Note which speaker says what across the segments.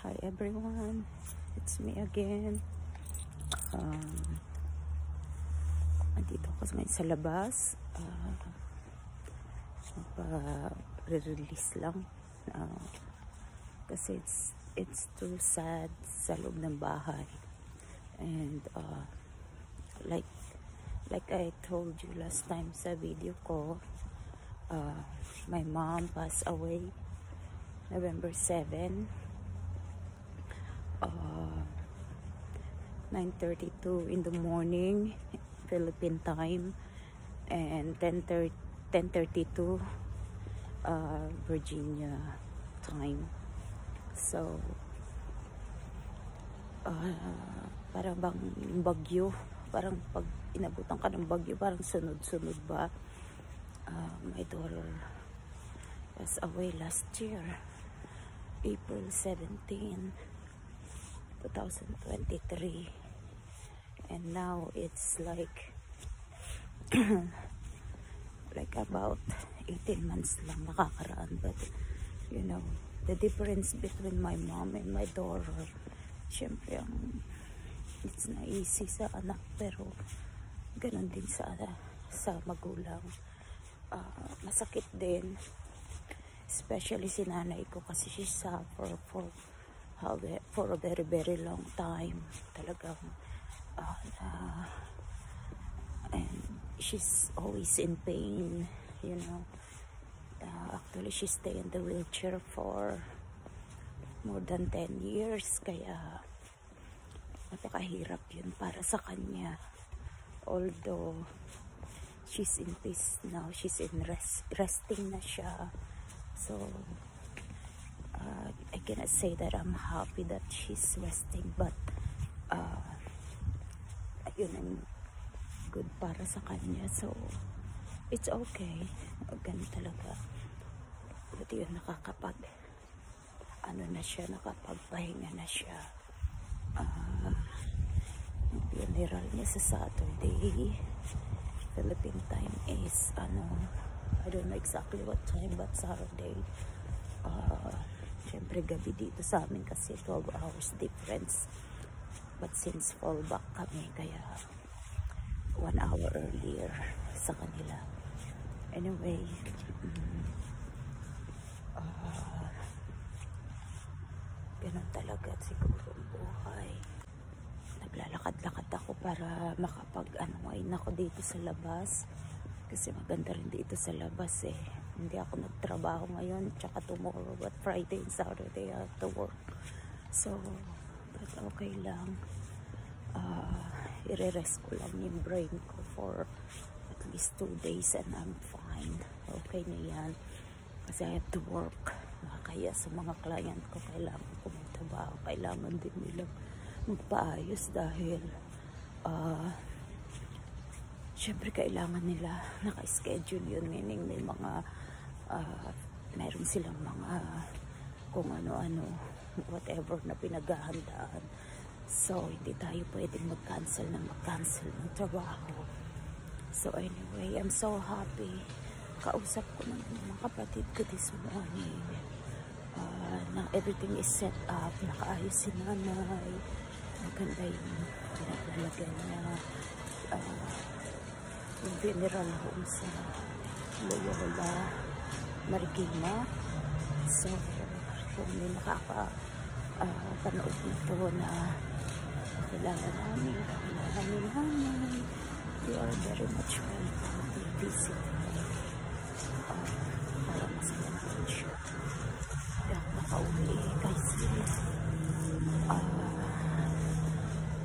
Speaker 1: Hi everyone, it's me again. Andito ako ngayon sa labas. Re-release lang. Kasi it's too sad sa loob ng bahay. And like I told you last time sa video ko, my mom passed away November 7. 9:32 in the morning Philippine time and 10:32 Virginia time. So parang bang bagyo, parang pag inabutan ka ng bagyo parang sunod-sunod ba. My daughter passed away last year, April 17, 2023, and now it's like about 18 months lang nakakaraan. But you know, the difference between my mom and my daughter, syempre it's not easy sa anak, pero ganun din sa magulang. Masakit din, especially si nanay ko kasi she suffered for a very long time talagang, and she's always in pain, you know. Actually she stayed in the wheelchair for more than 10 years, kaya napakahirap yun para sa kanya. Although she's in peace now, she's in resting na siya, so I cannot say that I'm happy that she's resting, but yun ang good para sa kanya, so it's okay. Ganun talaga. But yun, nakapagpahinga na siya. Yung funeral niya sa Saturday Philippine time is I don't know exactly what time, but Saturday. Siyempre gabi dito sa amin kasi 12 hours difference, but since fall back kami, kaya 1 hour earlier sa kanila. Anyway, ganun talaga siguro ang buhay. Naglalakad-lakad ako para makapag-unwind ako dito sa labas, kasi maganda rin dito sa labas eh. Hindi ako nagtrabaho ngayon, tsaka tomorrow, but Friday and Saturday I have to work. So, but okay lang. I-rest ko lang yung brain ko for at least 2 days and I'm fine. Okay na yan. Kasi I have to work. Kaya sa mga client ko, kailangan ko magtrabaho. Kailangan din nilang magpaayos dahil syempre kailangan nila naka-schedule yun, meaning may mga mayroon silang mga kung ano-ano, whatever na pinaghahandaan. So hindi tayo pwedeng mag-cancel ng trabaho. So anyway, I'm so happy. Kausap ko ng mga kapatid ko this morning na everything is set up, nakaayos si nanay, maganda yung pinaglalagay na yung funeral home sa Loyola Marikina. So kung may nakapanood nito na kailangan namin nanay, you are very much welcome to visit para masaya natin siya. Kaya nakauwi kasi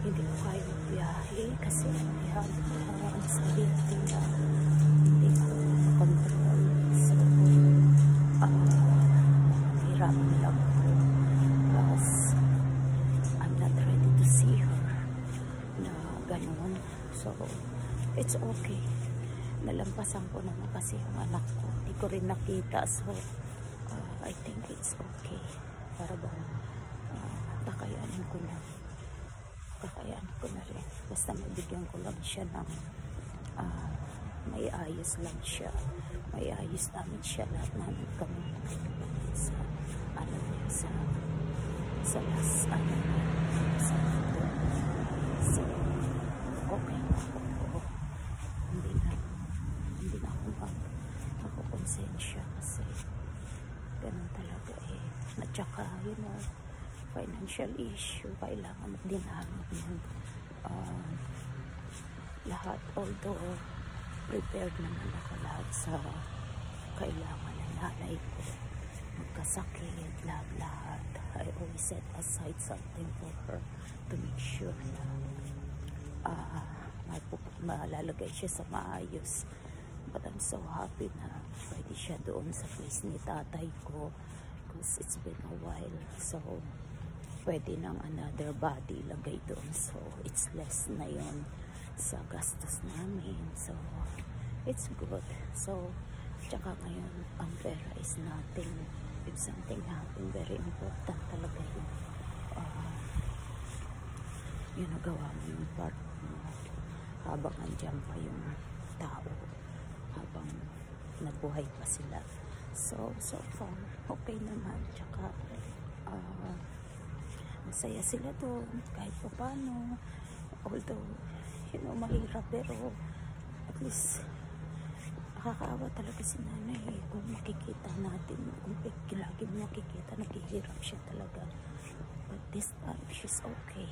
Speaker 1: hindi ko kaya magbiyahe kasi may anxiety na hindi ko control. So hirapan lang ako, plus I'm not ready to see her na gano'n. So it's okay. Nalampasan ko naman kasi yung anak ko, hindi ko rin nakita, so I think it's okay. Para bang kakayanin ko na rin, basta mabigyan ko lang siya ng may ayos lang siya, may ayos namin siya, lahat namin kami sa sa last ano sa mundo. So okay na ako. Hindi na ako konsensya kasi ganun talaga eh. At saka financial issue, kailangan din namin yung lahat, although prepared naman ako lahat sa kailangan ng nanay ko, magkasakit, lahat. I always set aside something for her to make sure na malalagay siya sa maayos. But I'm so happy na pwede siya doon sa place ni tatay ko because it's been a while. So, pwede ng another body lagay doon. So, it's less na yon sa gastos namin. So, it's good. So, tsaka ngayon, ang pera is nothing. If something happen, very important talaga yung nagawa mo yung part mo habang andyan pa yung tao, habang nabuhay pa sila. So far, okay naman. Tsaka, masaya sila doon kahit pa paano. Although, mahirap, pero at least nakakaawa talaga si nanay kung makikita natin, kung lagi mo makikita naghihirap siya talaga, but this time she's okay.